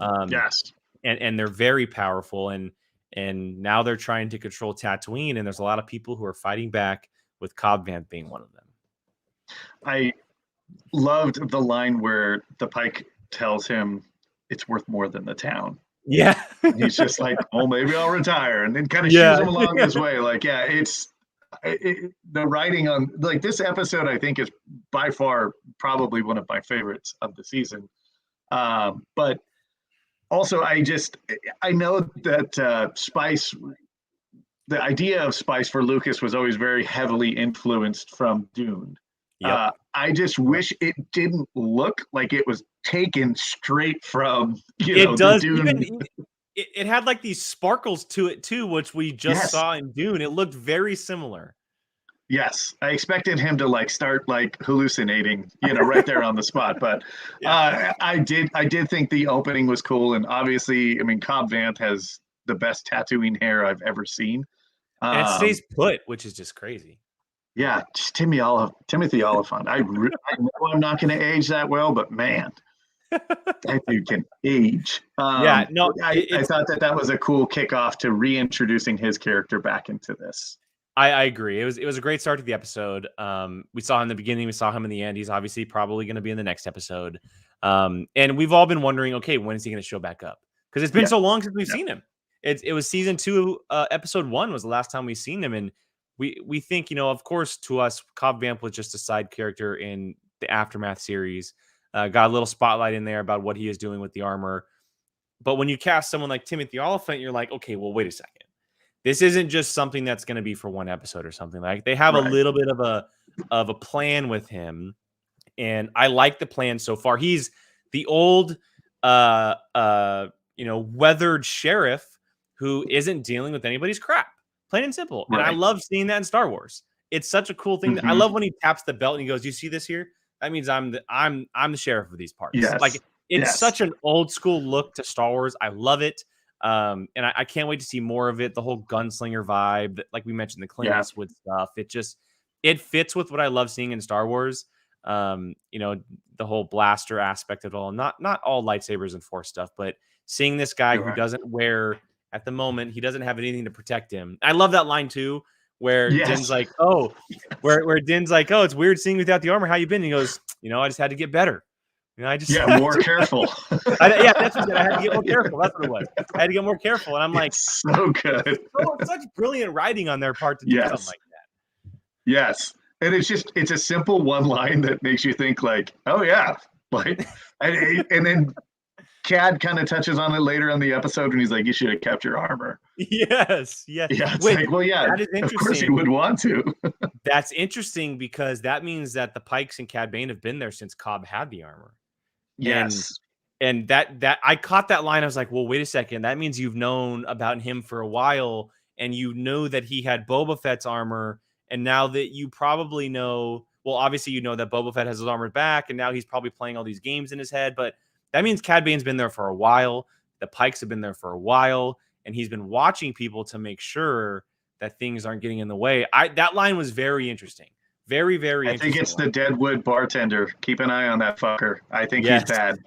And they're very powerful. And now they're trying to control Tatooine, and there's a lot of people who are fighting back, with Cobb Vanth being one of them. I loved the line where the Pike tells him it's worth more than the town. Yeah. He's just like, oh, maybe I'll retire, and then kind of shoos him along his way. Like, yeah, the writing on like this episode, I think, is by far probably one of my favorites of the season. But Also, I know that Spice, the idea of Spice for Lucas was always very heavily influenced from Dune. Yep. I just wish it didn't look like it was taken straight from, It does. the Dune. It had like these sparkles to it too, which we just saw in Dune. It looked very similar. Yes, I expected him to like start like hallucinating, right there on the spot. But I did think the opening was cool, and obviously, I mean, Cobb Vanth has the best tattooing hair I've ever seen, and it stays put, which is just crazy. Yeah, just Timothy Oliphant. I know I'm not going to age that well, but man, that dude can age. Yeah, no, I thought that was a cool kickoff to reintroducing his character back into this. I agree. It was a great start to the episode. We saw him in the beginning. We saw him in the end. He's obviously probably going to be in the next episode. And we've all been wondering, okay, when is he going to show back up? Because it's been so long since we've seen him. It was season 2, episode 1 was the last time we seen him, and we think, of course, to us, Cobb Vanth was just a side character in the Aftermath series. Got a little spotlight in there about what he is doing with the armor. But when you cast someone like Timothy Oliphant, you're like, okay, well, wait a second. This isn't just something that's going to be for one episode or something. Like, they have a little bit of a plan with him, and I like the plan so far. He's the old, weathered sheriff who isn't dealing with anybody's crap, plain and simple. And I love seeing that in Star Wars. It's such a cool thing. I love when he taps the belt and he goes, "You see this here? That means I'm the sheriff of these parts." Yes. Like, it's such an old school look to Star Wars. I love it. And I can't wait to see more of it. The whole gunslinger vibe, like we mentioned, the Clint Eastwood stuff. It fits with what I love seeing in Star Wars. The whole blaster aspect of it all. Not all lightsabers and Force stuff, but seeing this guy who doesn't wear, at the moment, he doesn't have anything to protect him. I love that line too, where Din's like, where Din's like, "Oh, it's weird seeing you without the armor. How you been?" And he goes, "I just had to get better. More careful." That's what I had to get more careful. That's what it was. I had to get more careful, and I'm like, so good. It's such brilliant writing on their part to do something like that. Yes, and it's a simple one line that makes you think like, oh yeah, like, and then Cad kind of touches on it later in the episode when he's like, "You should have kept your armor." Yes. Yeah. It's like, well, yeah, of course you would want to. That's interesting because that means that the Pikes and Cad Bane have been there since Cobb had the armor. Yes. And that I caught that line. I was like, well, wait a second. That means you've known about him for a while, and you know that he had Boba Fett's armor. And now that you probably know, well, obviously you know that Boba Fett has his armor back, and now he's probably playing all these games in his head. But that means Cad Bane's been there for a while. The Pikes have been there for a while, and he's been watching people to make sure that things aren't getting in the way. That line was very interesting. Very, very interesting. I think it's the Deadwood bartender. Keep an eye on that fucker. I think he's bad.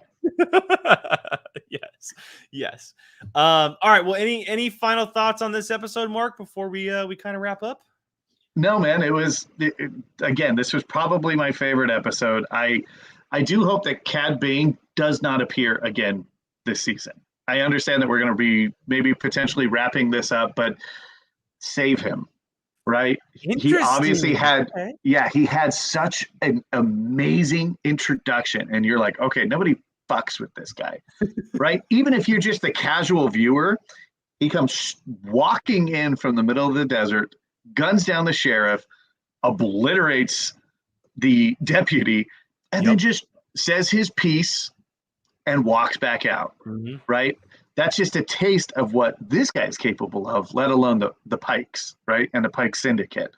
Yes. All right. Well, any final thoughts on this episode, Mark, before we kind of wrap up? No, man. Again, this was probably my favorite episode. I do hope that Cad Bane does not appear again this season. I understand that we're going to be maybe potentially wrapping this up, but save him. Right. He obviously had, he had such an amazing introduction, and you're like, okay, nobody fucks with this guy, right? Even if you're just a casual viewer, he comes walking in from the middle of the desert, guns down the sheriff, obliterates the deputy, and then just says his piece and walks back out, right? That's just a taste of what this guy is capable of, let alone the Pikes, right? And the Pike Syndicate.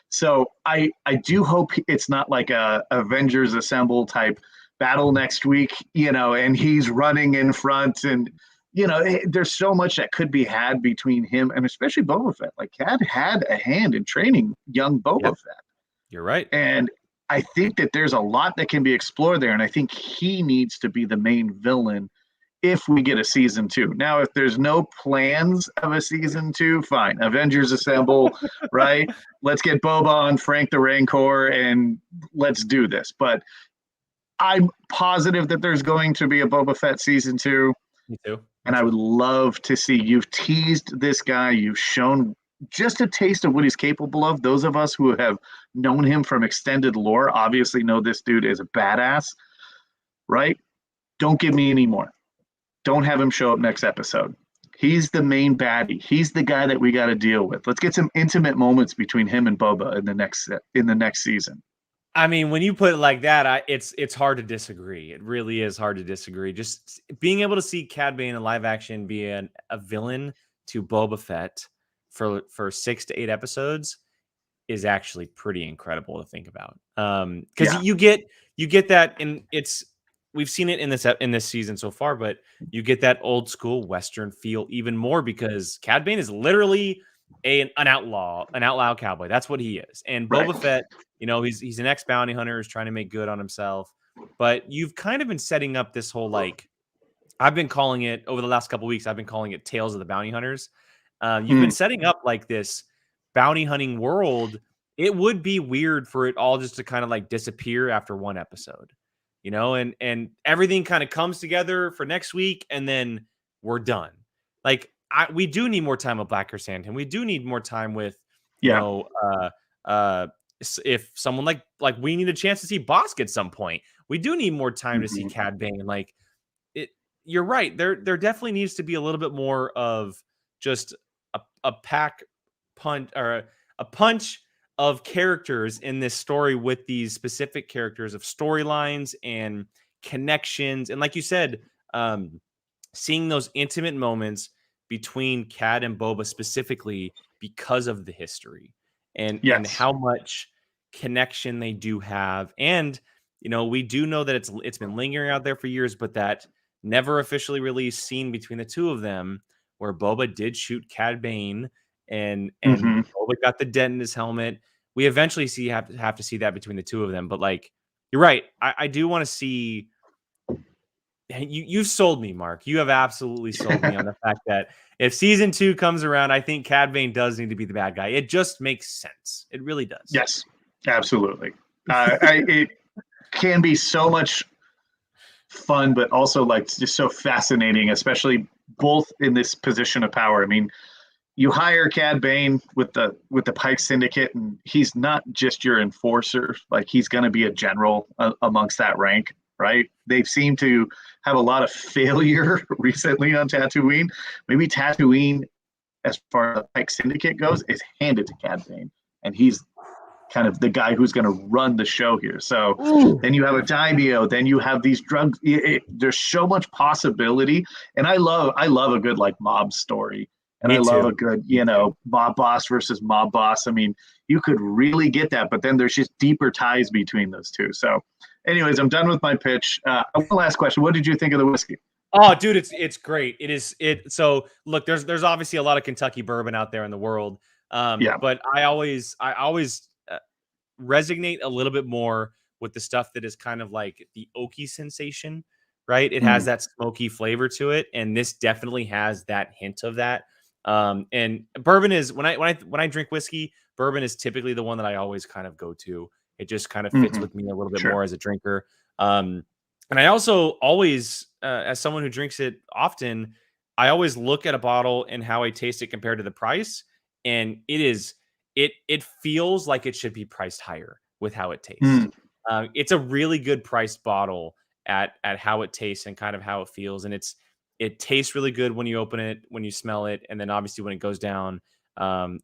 So I do hope it's not like a Avengers Assemble type battle next week, and he's running in front, and, there's so much that could be had between him and especially Boba Fett. Like, Cad had a hand in training young Boba Fett. You're right. And I think that there's a lot that can be explored there, and I think he needs to be the main villain if we get a season 2. Now, if there's no plans of a season 2, fine. Avengers Assemble, right? Let's get Boba on Frank the Rancor, and let's do this. But I'm positive that there's going to be a Boba Fett season 2. Me too. And I would love to see, you've teased this guy. You've shown just a taste of what he's capable of. Those of us who have known him from extended lore obviously know this dude is a badass, right? Don't give me any more. don't have him show up next episode. He's the main baddie. He's the guy that we got to deal with. Let's get some intimate moments between him and Boba in the next season. I mean, when you put it like that, it's hard to disagree. It really is hard to disagree. Just being able to see Cad Bane in live action be a villain to Boba Fett for 6 to 8 episodes is actually pretty incredible to think about. Because you get that, and we've seen it in this season so far, but you get that old school Western feel even more because Cad Bane is literally an outlaw cowboy. That's what he is. And Boba Fett, he's an ex bounty hunter who's trying to make good on himself. But you've kind of been setting up this whole, like, I've been calling it over the last couple of weeks, I've been calling it Tales of the Bounty Hunters. You've been setting up like this bounty hunting world. It would be weird for it all just to kind of like disappear after one episode, and everything kind of comes together for next week and then we're done. Like, we do need more time with Black Chrysanthemum. We do need more time with, if someone like we need a chance to see Bosk at some point. We do need more time to see Cad Bane. Like, you're right. There definitely needs to be a little bit more of just a pack punch or a punch of characters in this story with these specific characters of storylines and connections. And like you said, seeing those intimate moments between Cad and Boba specifically because of the history and how much connection they do have. And, we do know that it's been lingering out there for years, but that never officially released scene between the two of them where Boba did shoot Cad Bane and Boba got the dent in his helmet. We eventually have to see that between the two of them. But like, you're right. I do want to see. You've sold me, Mark. You have absolutely sold me on the fact that if season 2 comes around, I think Cad Bane does need to be the bad guy. It just makes sense. It really does. Yes, absolutely. It can be so much fun, but also like just so fascinating, especially both in this position of power. I mean, you hire Cad Bane with the Pike Syndicate, and he's not just your enforcer. Like, he's going to be a general amongst that rank, right? They've seemed to have a lot of failure recently on Tatooine. Maybe Tatooine, as far as the Pike Syndicate goes, is handed to Cad Bane, and he's kind of the guy who's going to run the show here. So then you have a daimyo, then you have these drugs. There's so much possibility, and I love a good like mob story. And I love a good, mob boss versus mob boss. I mean, you could really get that, but then there's just deeper ties between those two. So anyways, I'm done with my pitch. One last question. What did you think of the whiskey? Oh, dude, it's great. So look, there's obviously a lot of Kentucky bourbon out there in the world. But I always resonate a little bit more with the stuff that is kind of like the oaky sensation, right? It has that smoky flavor to it. And this definitely has that hint of that. And bourbon is when I drink whiskey, bourbon is typically the one that I always kind of go to. It just kind of fits with me a little bit more as a drinker. And I also always, as someone who drinks it often, I always look at a bottle and how I taste it compared to the price. And it feels like it should be priced higher with how it tastes. It's a really good priced bottle at how it tastes and kind of how it feels. And it tastes really good when you open it, when you smell it, and then obviously when it goes down,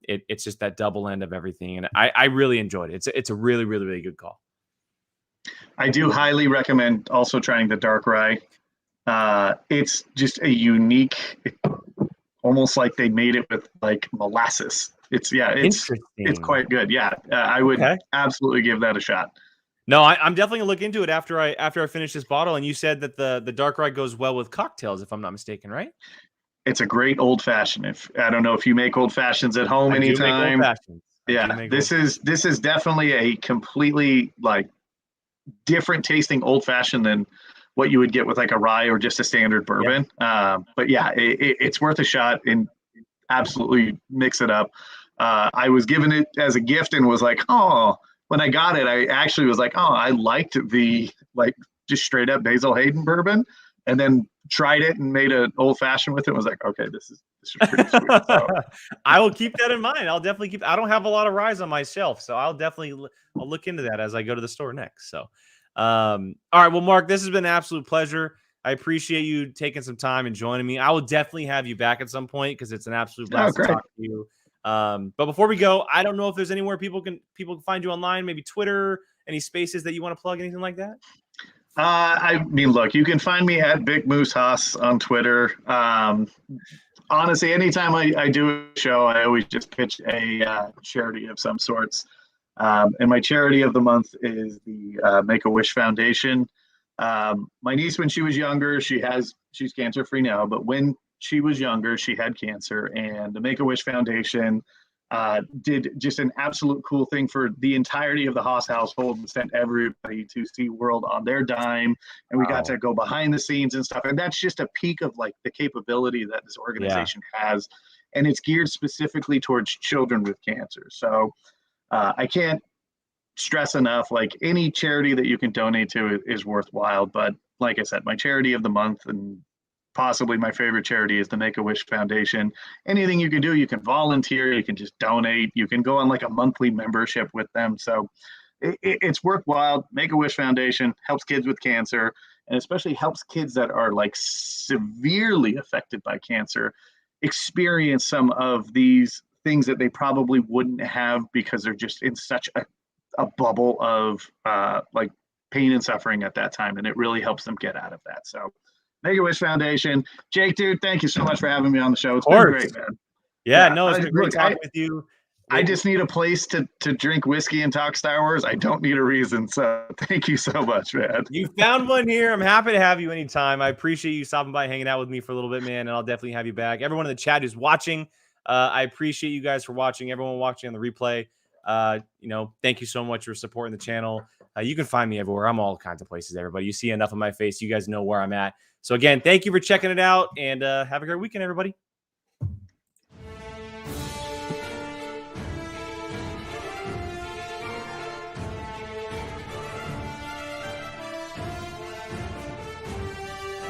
it's just that double end of everything. And I really enjoyed it. It's a really, really, really good call. I do highly recommend also trying the dark rye. It's just a unique, almost like they made it with like molasses. It's quite good. Yeah, I would absolutely give that a shot. No, I'm definitely gonna look into it after I finish this bottle. And you said that the dark rye goes well with cocktails, if I'm not mistaken, right? It's a great old fashioned. If I don't know if you make old fashions at home anytime. This is definitely a completely like different tasting old fashioned than what you would get with like a rye or just a standard bourbon. But yeah, it's worth a shot and absolutely mix it up. I was given it as a gift and was like, oh. When I got it, I actually was like, oh, I liked the like just straight up Basil Hayden bourbon, and then tried it and made an old fashioned with it. I was like, okay, this is pretty sweet. So. I will keep that in mind. I'll definitely I don't have a lot of ryes on my shelf, so I'll look into that as I go to the store next. So, all right, well, Mark, this has been an absolute pleasure. I appreciate you taking some time and joining me. I will definitely have you back at some point because it's an absolute blast to talk to you. But before we go, I don't know if there's anywhere people can find you online, maybe Twitter, any spaces that you want to plug, anything like that. I mean, look, you can find me at Big Moose Haas on Twitter. Honestly, anytime I do a show, I always just pitch a charity of some sorts. And my charity of the month is the Make-A-Wish Foundation. My niece, when she was younger, she's cancer-free now, but when she was younger, she had cancer, and the Make-A-Wish Foundation did just an absolute cool thing for the entirety of the Haas household and sent everybody to SeaWorld on their dime. And we got to go behind the scenes and stuff. And that's just a peek of like the capability that this organization has. And it's geared specifically towards children with cancer. So I can't stress enough, like any charity that you can donate to is worthwhile. But like I said, my charity of the month and possibly my favorite charity is the Make-A-Wish Foundation. Anything you can do, you can volunteer, you can just donate, you can go on like a monthly membership with them. So it's worthwhile. Make-A-Wish Foundation helps kids with cancer, and especially helps kids that are like severely affected by cancer experience some of these things that they probably wouldn't have because they're just in such a bubble of like pain and suffering at that time. And it really helps them get out of that. So Make-A-Wish Foundation. Jake, dude, thank you so much for having me on the show. It's been great, man. Yeah, no, it's been great talking with you. I just need a place to drink whiskey and talk Star Wars. I don't need a reason. So thank you so much, man. You found one here. I'm happy to have you anytime. I appreciate you stopping by, hanging out with me for a little bit, man. And I'll definitely have you back. Everyone in the chat who's watching, I appreciate you guys for watching. Everyone watching on the replay, thank you so much for supporting the channel. You can find me everywhere. I'm all kinds of places, everybody. You see enough of my face, you guys know where I'm at. So again, thank you for checking it out, and have a great weekend, everybody.